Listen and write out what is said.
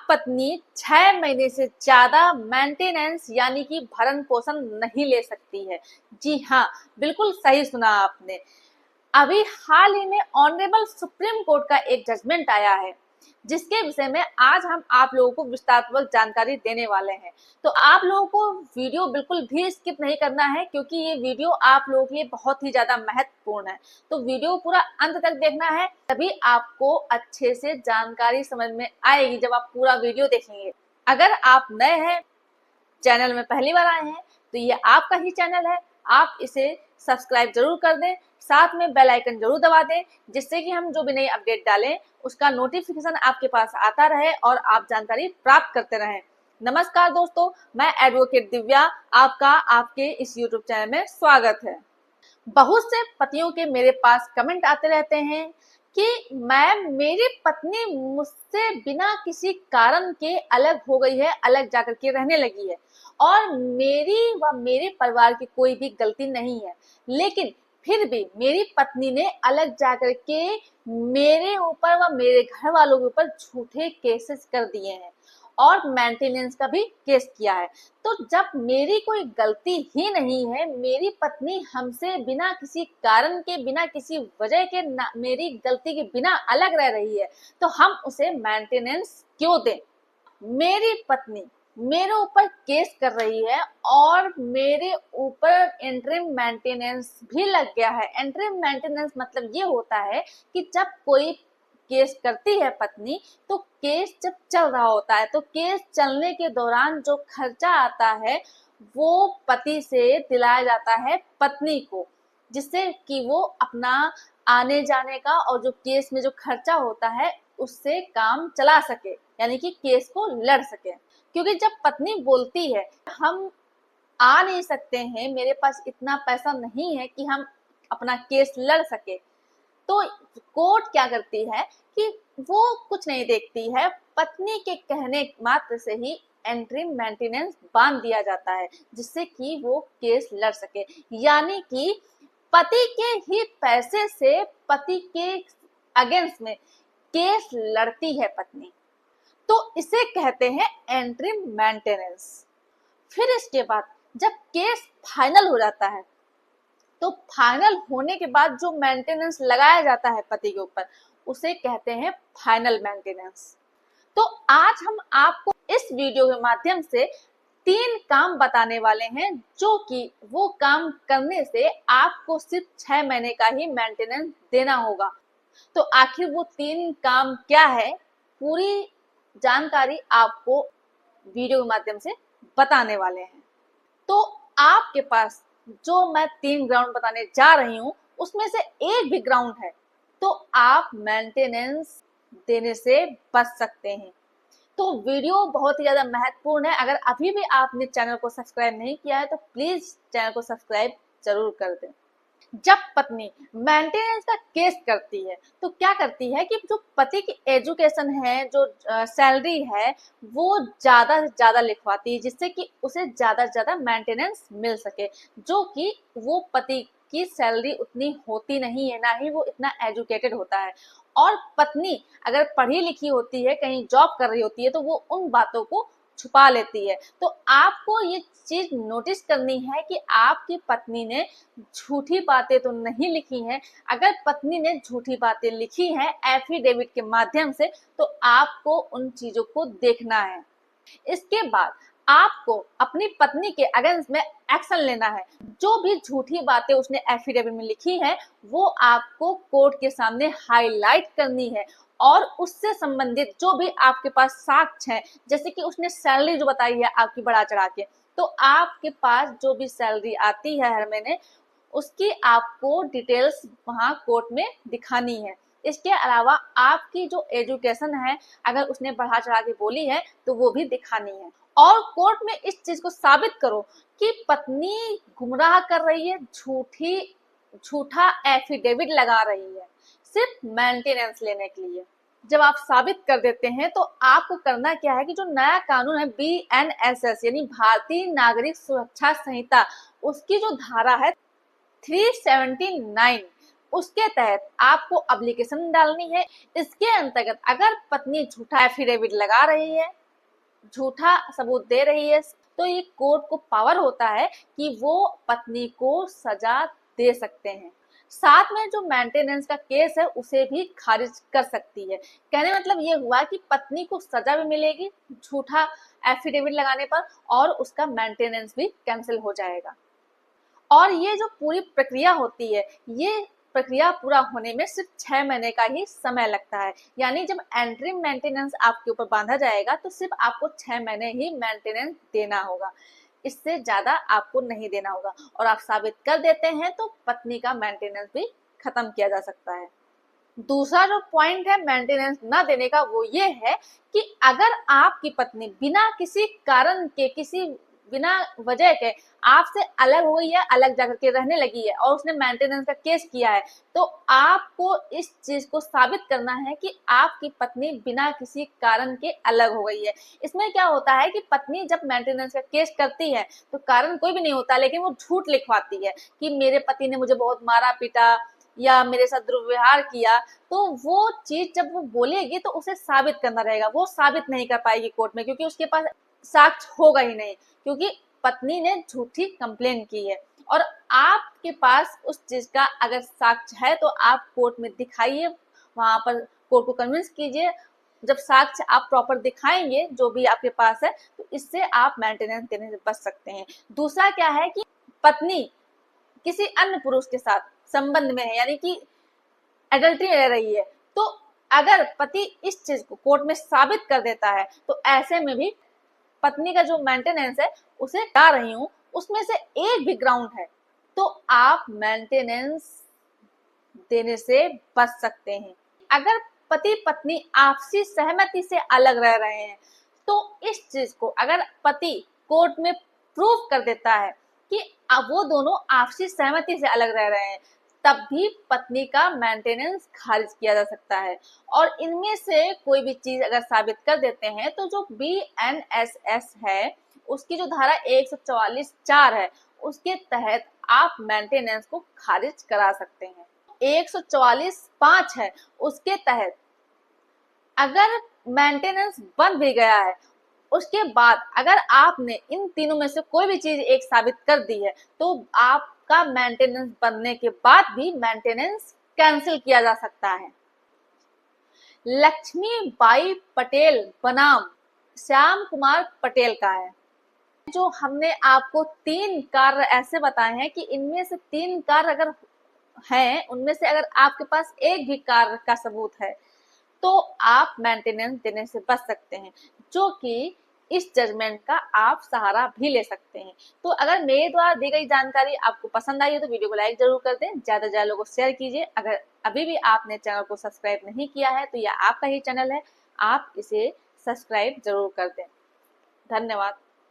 पत्नी 6 महीने से ज्यादा मेंटेनेंस यानी कि भरण पोषण नहीं ले सकती है। जी हाँ, बिल्कुल सही सुना आपने। अभी हाल ही में ऑनरेबल सुप्रीम कोर्ट का एक जजमेंट आया है, जिसके विषय में आज हम आप लोगों को विस्तारपूर्वक जानकारी देने वाले हैं। तो आप लोगों को वीडियो बिल्कुल भी स्किप नहीं करना है, क्योंकि ये वीडियो आप लोगों के लिए बहुत ही ज्यादा महत्वपूर्ण है। तो वीडियो पूरा अंत तक देखना है, तभी आपको अच्छे से जानकारी समझ में आएगी जब आप पूरा वीडियो देखेंगे। अगर आप नए हैं, चैनल में पहली बार आए हैं, तो ये आपका ही चैनल है, आप इसे सब्सक्राइब जरूर कर दें, साथ में बेल आइकन जरूर दबा दें, जिससे कि हम जो भी नई अपडेट डालें उसका नोटिफिकेशन आपके पास आता रहे और आप जानकारी प्राप्त करते रहें। नमस्कार दोस्तों, मैं एडवोकेट दिव्या, आपका आपके इस यूट्यूब चैनल में स्वागत है। बहुत से पतियों के मेरे पास कमेंट आते रहते हैं कि मैम, मेरी पत्नी मुझसे बिना किसी कारण के अलग हो गई है, अलग जाकर के रहने लगी है और मेरी व मेरे परिवार की कोई भी गलती नहीं है, लेकिन फिर भी मेरी पत्नी ने अलग जाकर के मेरे ऊपर व मेरे घर वालों के ऊपर झूठे केसेस कर दिए हैं और मेंटेनेंस का भी केस किया है। तो जब मेरी कोई गलती ही नहीं है, मेरी पत्नी हमसे बिना किसी कारण के, बिना किसी वजह के, मेरी गलती के बिना अलग रह रही है, तो हम उसे मेंटेनेंस क्यों दें? मेरी पत्नी मेरे ऊपर केस कर रही है और मेरे ऊपर इंटरिम मेंटेनेंस भी लग गया है। इंटरिम मेंटेनेंस मतलब ये होता है कि जब कोई केस करती है पत्नी, तो केस जब चल रहा होता है, तो केस चलने के दौरान जो खर्चा आता है वो पति से दिलाया जाता है पत्नी को, जिससे कि वो अपना आने जाने का और जो केस में जो खर्चा होता है उससे काम चला सके, यानी कि केस को लड़ सके। क्योंकि जब पत्नी बोलती है हम आ नहीं सकते हैं, मेरे पास इतना पैसा नहीं है कि हम अपना केस लड़ सके, तो कोर्ट क्या करती है कि वो कुछ नहीं देखती है, पत्नी के कहने मात्र से ही इंटरिम मेंटेनेंस बांध दिया जाता है, जिससे कि वो केस लड़ सके। यानी कि पति के ही पैसे से पति के अगेंस्ट में केस लड़ती है पत्नी, तो इसे कहते हैं इंटरिम मेंटेनेंस। फिर इसके बाद जब केस फाइनल हो जाता है, तो फाइनल होने के बाद जो मेंटेनेंस लगाया जाता है पति के ऊपर, उसे कहते हैं फाइनल मेंटेनेंस। तो आज हम आपको इस वीडियो के माध्यम से 3 काम बताने वाले हैं, जो कि वो काम करने से आपको सिर्फ 6 महीने का ही मेंटेनेंस देना होगा। तो आखिर वो 3 काम क्या है, पूरी जानकारी आपको वीडियो के माध्यम से बताने वाले हैं। तो आपके पास जो मैं 3 ग्राउंड बताने जा रही हूँ, उसमें से एक भी ग्राउंड है तो आप मेंटेनेंस देने से बच सकते हैं। तो वीडियो बहुत ही ज्यादा महत्वपूर्ण है। अगर अभी भी आपने चैनल को सब्सक्राइब नहीं किया है तो प्लीज चैनल को सब्सक्राइब जरूर कर दें। जब पत्नी मेंटेनेंस का केस करती है, तो क्या करती है कि जो पति की एजुकेशन है, जो सैलरी है, वो ज्यादा से ज्यादा लिखवाती है, जिससे कि उसे ज्यादा से ज्यादा मेंटेनेंस मिल सके, जो कि वो पति की सैलरी उतनी होती नहीं है, ना ही वो इतना एजुकेटेड होता है। और पत्नी अगर पढ़ी लिखी होती है, कहीं जॉब कर रही होती है, तो वो उन बातों को छुपा लेती है। तो आपको ये चीज नोटिस करनी है कि आपकी पत्नी ने झूठी बातें तो नहीं लिखी हैं। अगर पत्नी ने झूठी बातें लिखी हैं एफिडेविट के माध्यम से, तो आपको उन चीजों को देखना है। इसके बाद आपको अपनी पत्नी के अगेंस्ट में एक्शन लेना है। जो भी झूठी बातें उसने एफिडेविट में लिखी है, वो आपको कोर्ट के सामने हाईलाइट करनी है और उससे संबंधित जो भी आपके पास साक्ष्य हैं, जैसे कि उसने सैलरी जो बताई है आपकी बढ़ा चढ़ा के, तो आपके पास जो भी सैलरी आती है हर महीने, उसकी आपको डिटेल्स वहां कोर्ट में दिखानी है। इसके अलावा आपकी जो एजुकेशन है, अगर उसने बढ़ा चढ़ा के बोली है, तो वो भी दिखानी है। और कोर्ट में इस चीज को साबित करो कि पत्नी गुमराह कर रही है, झूठा एफिडेविट लगा रही है सिर्फ मेंटेनेंस लेने के लिए। जब आप साबित कर देते हैं, तो आपको करना क्या है कि जो नया कानून है BNSS यानी भारतीय नागरिक सुरक्षा संहिता, उसकी जो धारा है 379, उसके तहत आपको एप्लीकेशन डालनी है। इसके अंतर्गत अगर पत्नी झूठा एफिडेविट लगा रही है, झूठा सबूत दे रही है, तो ये कोर्ट को पावर होता है कि वो पत्नी को सजा दे सकते हैं। साथ में जो मेंटेनेंस का केस है उसे भी खारिज कर सकती है। कहने मतलब ये हुआ कि पत्नी को सजा भी मिलेगी झूठा एफिडेविट लगाने पर, और उसका मेंटेनेंस भी कैंसिल हो जाएगा। और ये जो पूरी प्रक्रिया होती है, ये प्रक्रिया पूरा होने में सिर्फ 6 महीने का ही समय लगता है। यानी जब एंट्रीम मेंटेनेंस आपके ऊपर बांधा जाएगा तो सिर्फ आपको 6 महीने ही मेंटेनेंस देना होगा, इससे ज्यादा आपको नहीं देना होगा। और आप साबित कर देते हैं तो पत्नी का मेंटेनेंस भी खत्म किया जा सकता है। दूसरा जो पॉइंट है मेंटेनेंस ना देने का, वो ये है कि अगर आपकी पत्नी बिना किसी कारण के, किसी बिना वजह के आपसे अलग हो गई है, अलग जाकर के रहने लगी है और उसने मेंटेनेंस का केस किया है, तो आपको इस चीज को साबित करना है कि आपकी पत्नी बिना किसी कारण के अलग हो गई है। इसमें क्या होता है कि पत्नी जब मेंटेनेंस का केस करती है तो कारण कोई भी नहीं होता, लेकिन वो झूठ लिखवाती है कि मेरे पति ने मुझे बहुत मारा पीटा या मेरे साथ दुर्व्यवहार किया। तो वो चीज जब वो बोलेगी तो उसे साबित करना रहेगा, वो साबित नहीं कर पाएगी कोर्ट में, क्योंकि उसके पास साक्ष्य होगा ही नहीं, क्योंकि पत्नी ने झूठी कंप्लेन की है। और आपके पास उस चीज का अगर साक्ष्य है तो आप कोर्ट में दिखाइए, वहां पर कोर्ट को कन्विंस कीजिए। जब साक्ष्य आप प्रॉपर दिखाएंगे जो भी आपके पास है, तो इससे आप मेंटेनेंस देने से बच सकते हैं। दूसरा क्या है कि पत्नी किसी अन्य पुरुष के साथ संबंध में है, यानी कि एडल्ट्री रह रही है, तो अगर पति इस चीज को कोर्ट में साबित कर देता है तो ऐसे में भी पत्नी का जो मेंटेनेंस है उसे ला रही हूँ, उसमें से एक भी ग्राउंड है तो आप मेंटेनेंस देने से बच सकते हैं। अगर पति पत्नी आपसी सहमति से अलग रह रहे हैं तो इस चीज को अगर पति कोर्ट में प्रूव कर देता है कि वो दोनों आपसी सहमति से अलग रह रहे हैं, तब भी पत्नी का मेंटेनेंस खारिज किया जा सकता है। और इनमें से कोई भी चीज अगर साबित कर देते हैं तो जो BNSS है उसकी जो धारा 144(4) है उसके तहत आप मेंटेनेंस को खारिज करा सकते हैं। 144(5) है उसके तहत अगर मेंटेनेंस बन भी गया है, उसके बाद अगर आपने इन तीनों में से कोई भी चीज एक साबित कर दी है तो आपका मेंटेनेंस बनने के बाद भी मेंटेनेंस कैंसिल किया जा सकता है। लक्ष्मीबाई पटेल बनाम श्याम कुमार पटेल का है। जो हमने आपको 3 कार्य ऐसे बताए हैं कि इनमें से 3 कार्य अगर हैं, उनमें से अगर आपके पास एक भी कार्य का सबूत है तो आप मेंटेनेंस देने से बच सकते हैं, जो कि इस जजमेंट का आप सहारा भी ले सकते हैं। तो अगर मेरे द्वारा दी गई जानकारी आपको पसंद आई है तो वीडियो को लाइक जरूर कर दें, ज्यादा से ज्यादा लोगों को शेयर कीजिए। अगर अभी भी आपने चैनल को सब्सक्राइब नहीं किया है तो यह आपका ही चैनल है, आप इसे सब्सक्राइब जरूर कर दें। धन्यवाद।